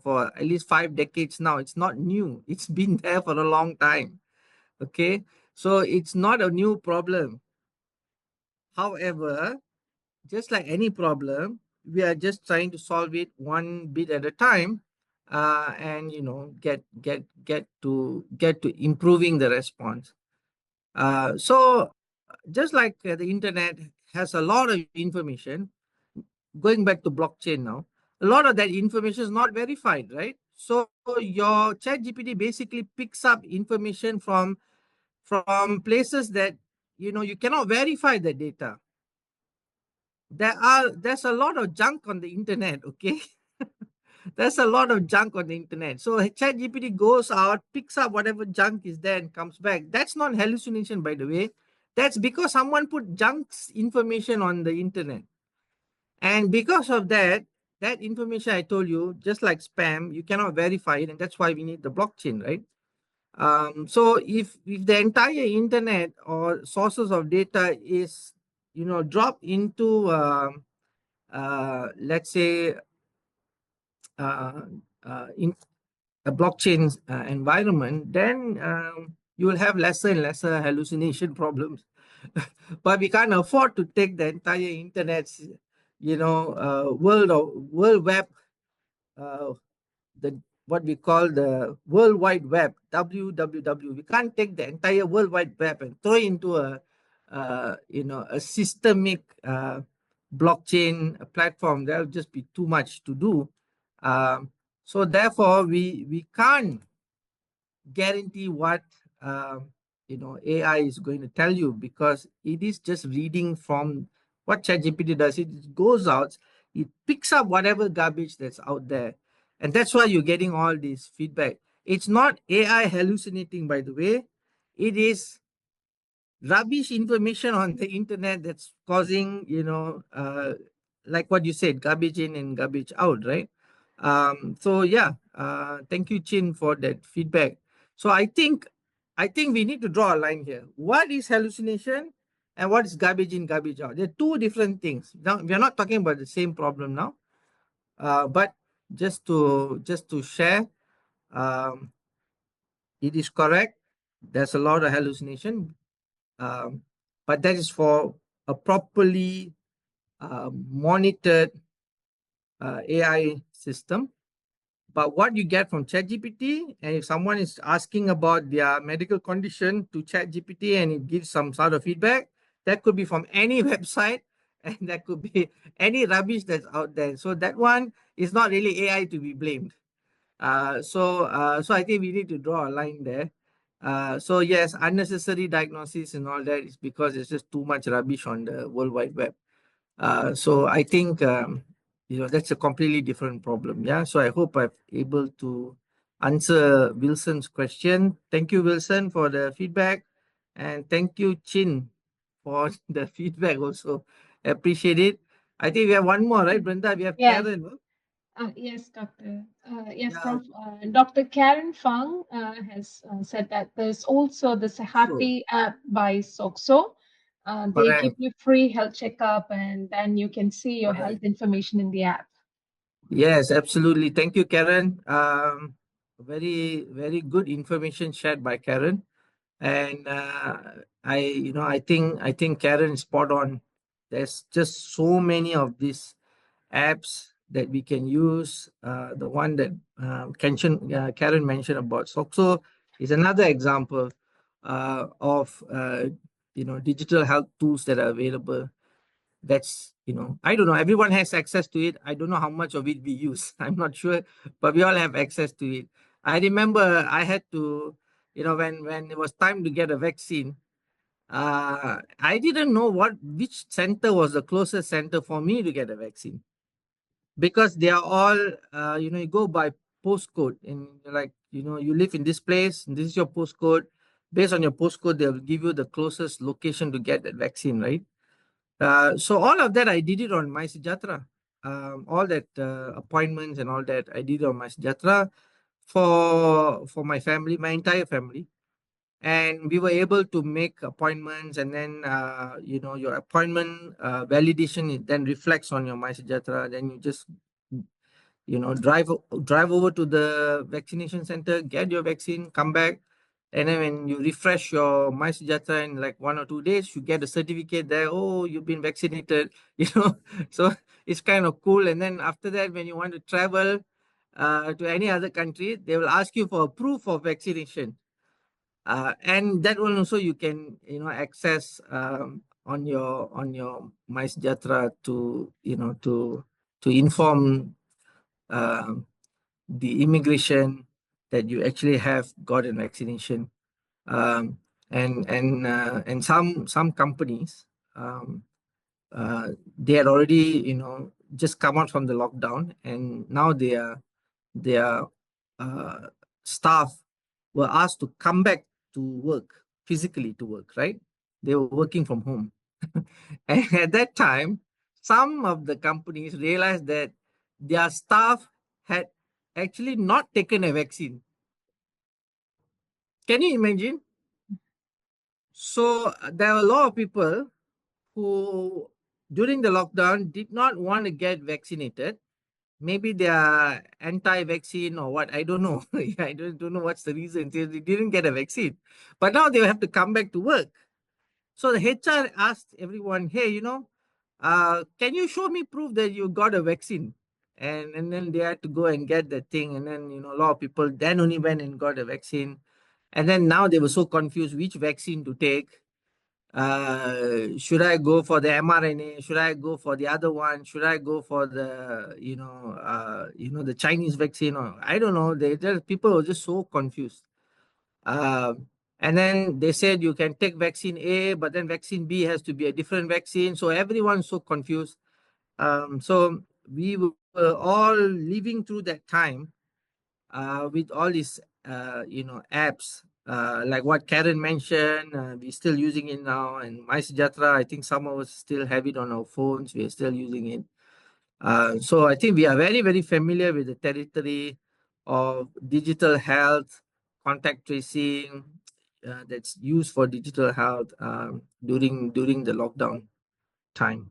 for at least 5 decades now. It's not new. It's been there for a long time. Okay, so it's not a new problem. However, just like any problem, we are just trying to solve it one bit at a time, and get to improving the response. So just like the internet has a lot of information, going back to blockchain now, a lot of that information is not verified, right? So your chat gpt basically picks up information from places that you cannot verify the data. There's a lot of junk on the internet. Okay. There's a lot of junk on the internet. So ChatGPT goes out, picks up whatever junk is there and comes back. That's not hallucination, by the way. That's because someone put junk information on the internet. And because of that, that information I told you, just like spam, you cannot verify it. And that's why we need the blockchain, right? So if the entire internet or sources of data is, dropped into, let's say, uh, in a blockchain environment, then you will have lesser and lesser hallucination problems. But we can't afford to take the entire internet's, world web, uh, the what we call the World Wide Web, WWW. We can't take the entire World Wide Web and throw it into a systemic blockchain platform. That would just be too much to do. So therefore, we can't guarantee what AI is going to tell you, because it is just reading from what ChatGPT does. It goes out, it picks up whatever garbage that's out there, and that's why you're getting all this feedback. It's not AI hallucinating, by the way. It is rubbish information on the internet that's causing, like what you said, garbage in and garbage out, right? So yeah, thank you, Chin, for that feedback. So I think we need to draw a line here. What is hallucination and what is garbage in, garbage out? They're two different things. Now we are not talking about the same problem now, but just to share, um, it is correct. There's a lot of hallucination, um, but that is for a properly monitored AI system. But what you get from ChatGPT, and if someone is asking about their medical condition to ChatGPT and it gives some sort of feedback, that could be from any website and that could be any rubbish that's out there. So that one is not really AI to be blamed. So I think we need to draw a line there. So yes, unnecessary diagnosis and all that is because it's just too much rubbish on the World Wide Web. So I think that's a completely different problem. Yeah. So I hope I've able to answer Wilson's question. Thank you, Wilson, for the feedback, and thank you, Chin, for the feedback also. Appreciate it. I think we have one more, right, Brenda? We have Yes. Karen. No? Yes, Doctor. Yes, Yeah. Prof. Dr. Karen Fung has said that there's also the So Sehapi app by Soxo. They give correct. you free health checkup, and then you can see your health Correct. information in the app. Yes, absolutely. Thank you, Karen. Very, very good information shared by Karen. And I think Karen is spot on. There's just so many of these apps that we can use. The one that Karen mentioned about Soxo is another example of digital health tools that are available. That's I don't know, everyone has access to it. I don't know how much of it we use. I'm not sure, but we all have access to it. I remember I had to, when it was time to get a vaccine, I didn't know which center was the closest center for me to get a vaccine, because they are all you go by postcode, and like you live in this place and this is your postcode. Based on your postcode, they'll give you the closest location to get that vaccine, right? So all of that I did it on my Sejatra. All that appointments and all that I did on my Sejatra for my family, my entire family, and we were able to make appointments. And then your appointment validation then reflects on your my Sejatra. Then you just drive over to the vaccination center, get your vaccine, come back, and then when you refresh your my Sejahtera in like 1 or 2 days, you get a certificate there. Oh, you've been vaccinated. So it's kind of cool. And then after that, when you want to travel to any other country, they will ask you for a proof of vaccination. And that one also you can access on your my Sejahtera to to inform um, the immigration that you actually have gotten vaccination. um, and some companies, um, they had already just come out from the lockdown, and now their uh, staff were asked to come back to work, physically to work, right? They were working from home. And at that time, some of the companies realized that their staff had actually not taken a vaccine. Can you imagine? So there are a lot of people who, during the lockdown, did not want to get vaccinated. Maybe they are anti-vaccine or what, I don't know. I don't know what's the reason they didn't get a vaccine. But now they have to come back to work. So the HR asked everyone, hey, can you show me proof that you got a vaccine? And then they had to go and get the thing. And then, a lot of people then only went and got a vaccine. And then now they were so confused which vaccine to take. Should I go for the mRNA? Should I go for the other one? Should I go for the the Chinese vaccine? Or I don't know. People were just so confused. And then they said you can take vaccine A, but then vaccine B has to be a different vaccine. So everyone's so confused. So we were all living through that time with all these apps, like what Karen mentioned. We're still using it now, and my Sejatra, I think some of us still have it on our phones. We are still using it. So I think we are very, very familiar with the territory of digital health, contact tracing, that's used for digital health during the lockdown time.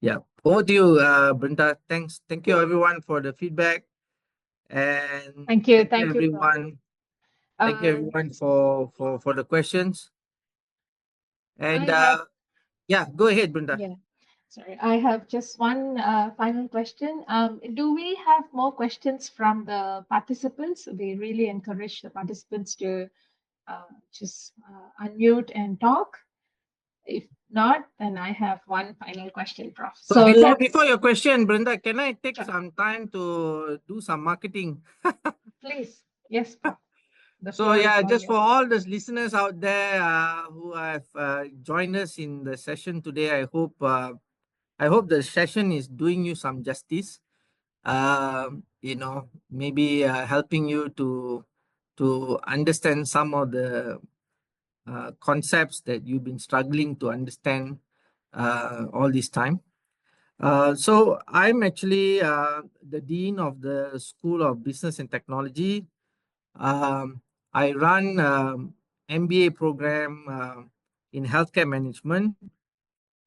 Yeah. Over to you, Brenda. Thank you everyone for the feedback, and Thank you, Prof. thank you Um, everyone for the questions. And I have yeah, go ahead, Brenda. yeah. Sorry, I have just one final question. Do we have more questions from the participants? We really encourage the participants to just unmute and talk. If not, then I have one final question, Prof. So So let's, before your question, Brenda, can I take sure, some time to do some marketing? please. Yes, Prof. The So floor is yeah, all just for yours. all the listeners out there who have joined us in the session today, I hope the session is doing you some justice. Maybe helping you to understand some of the concepts that you've been struggling to understand all this time. So I'm actually the dean of the School of Business and Technology. Um, I run MBA program in healthcare management,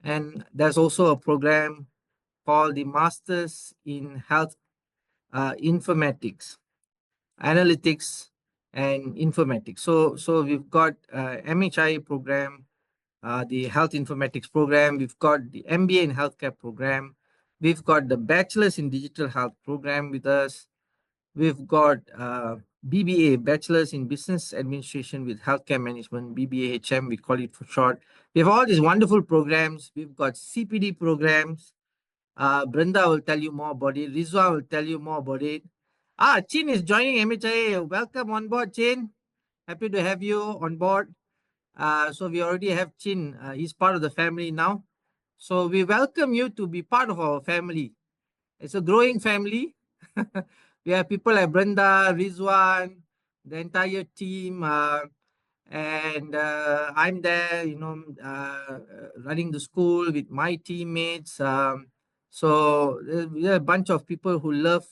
and there's also a program called the Masters in Health Informatics, Analytics, and Informatics. So we've got MHI program, the Health Informatics program. We've got the MBA in Healthcare program. We've got the Bachelor's in Digital Health program with us. We've got BBA, Bachelor's in Business Administration with Healthcare Management, BBAHM, we call it for short. We have all these wonderful programs. We've got CPD programs. Brenda will tell you more about it. Rizwa will tell you more about it. Chin is joining MHIA. Welcome on board, Chin. Happy to have you on board. So we already have Chin. He's part of the family now. So we welcome you to be part of our family. It's a growing family. We have people like Brenda, Rizwan, the entire team, and I'm there, running the school with my teammates. So there are a bunch of people who love,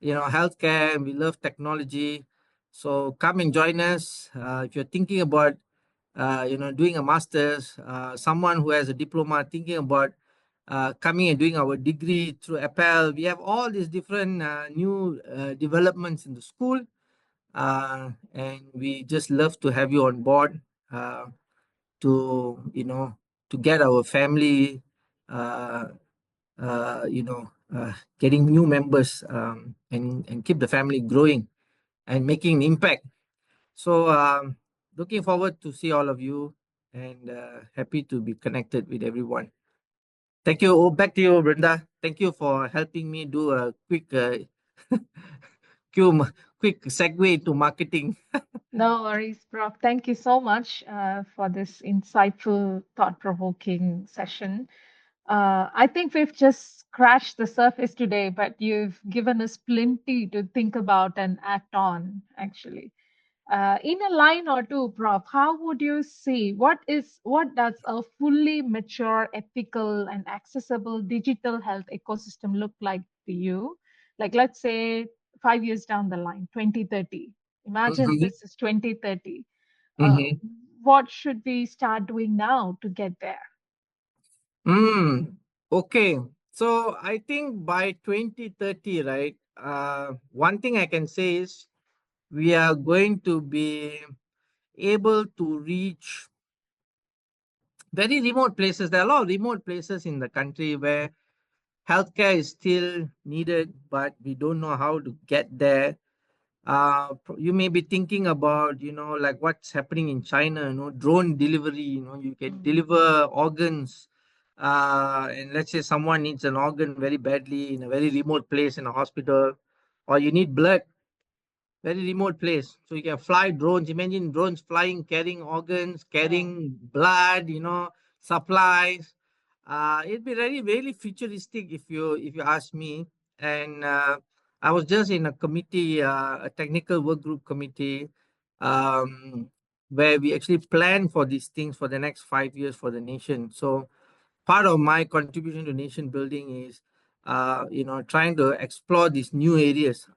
healthcare, and we love technology. So come and join us. If you're thinking about, doing a master's, someone who has a diploma thinking about coming and doing our degree through Appel. We have all these different new developments in the school, and we just love to have you on board to to get our family, uh, getting new members, and keep the family growing and making an impact. So looking forward to see all of you, and happy to be connected with everyone. Thank you. Oh, back to you, Brenda. Thank you for helping me do a quick, quick segue to marketing. No worries, Prof. Thank you so much for this insightful, thought-provoking session. I think we've just scratched the surface today, but you've given us plenty to think about and act on, actually. In a line or two, Prof, how would you see what does a fully mature, ethical, and accessible digital health ecosystem look like to you? Like, let's say 5 years down the line, 2030. Imagine Mm-hmm. this is 2030. Uh, Mm-hmm. what should we start doing now to get there? Okay. So I think by 2030, right, one thing I can say is we are going to be able to reach very remote places. There are a lot of remote places in the country where healthcare is still needed, but we don't know how to get there. You may be thinking about, like what's happening in China, drone delivery, you can Mm. deliver organs. And let's say someone needs an organ very badly in a very remote place in a hospital, or you need blood, very remote place. So you can fly drones. Imagine drones flying, carrying organs, Oh, carrying blood, supplies. It'd be really, really futuristic if you ask me. And I was just in a committee, a technical work group committee, um, where we actually plan for these things for the next 5 years for the nation. So part of my contribution to nation building is, trying to explore these new areas,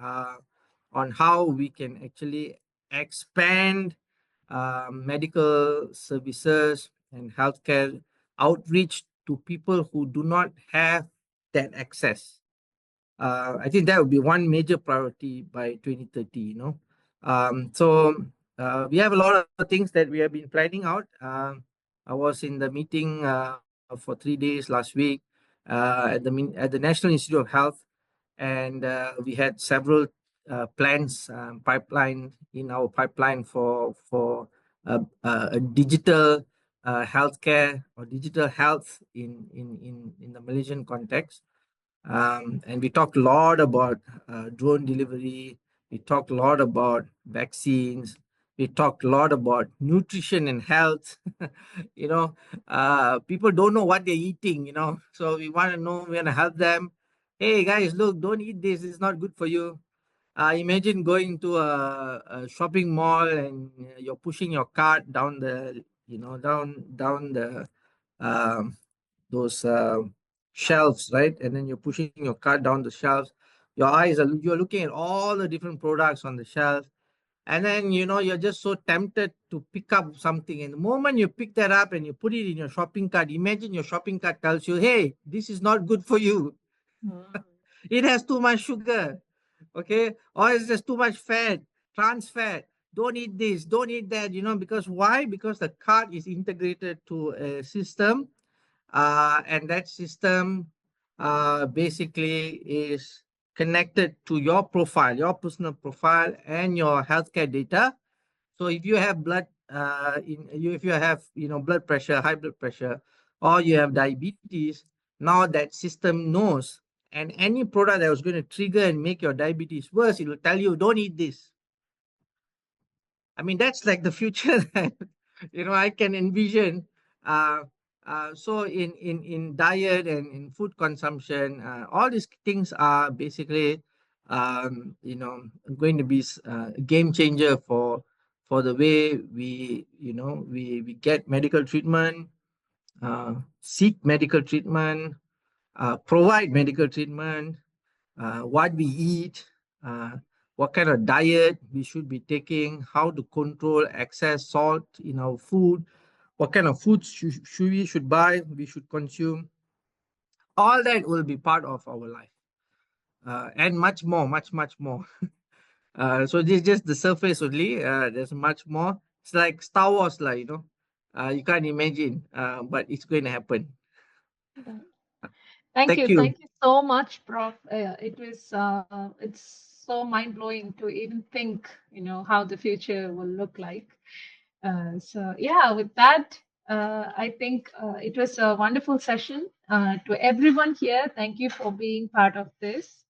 uh, on how we can actually expand medical services and healthcare outreach to people who do not have that access. I think that would be one major priority by 2030. So we have a lot of things that we have been planning out. I was in the meeting for 3 days last week at the National Institute of Health, and we had several plans pipeline in our pipeline for a digital healthcare or digital health in the Malaysian context. And we talked a lot about drone delivery. We talked a lot about vaccines. We talked a lot about nutrition and health. you know, People don't know what they're eating, so we want to know, we want to help them. Hey guys, look, don't eat this. It's not good for you. Imagine going to a shopping mall and you're pushing your cart down the um, those shelves, right? And then you're pushing your cart down the shelves. You're looking at all the different products on the shelf, and then you're just so tempted to pick up something. And the moment you pick that up and you put it in your shopping cart, imagine your shopping cart tells you, "Hey, this is not good for you. Mm. It has too much sugar, okay, or it's just too much fat, trans fat. Don't eat this, don't eat that." Because why? Because the cart is integrated to a system, and that system basically is connected to your profile, your personal profile, and your healthcare data. So if you have if you have blood pressure, high blood pressure, or you have diabetes, now that system knows, and any product that was going to trigger and make your diabetes worse, it will tell you, don't eat this. I mean, that's like the future that I can envision. Uh, so in diet and in food consumption, all these things are basically going to be a game changer for the way we get medical treatment, seek medical treatment, provide medical treatment, what we eat, uh, what kind of diet we should be taking, how to control excess salt in our food, what kind of foods we should buy, we should consume. All that will be part of our life, and much more, much more. So this is just the surface only. There's much more. It's like Star Wars, you can't imagine, but it's going to happen. Right. Thank Thank you. you. Thank you so much, Prof. It's so mind blowing to even think, how the future will look like. So yeah, with that, I think it was a wonderful session. To everyone here, thank you for being part of this.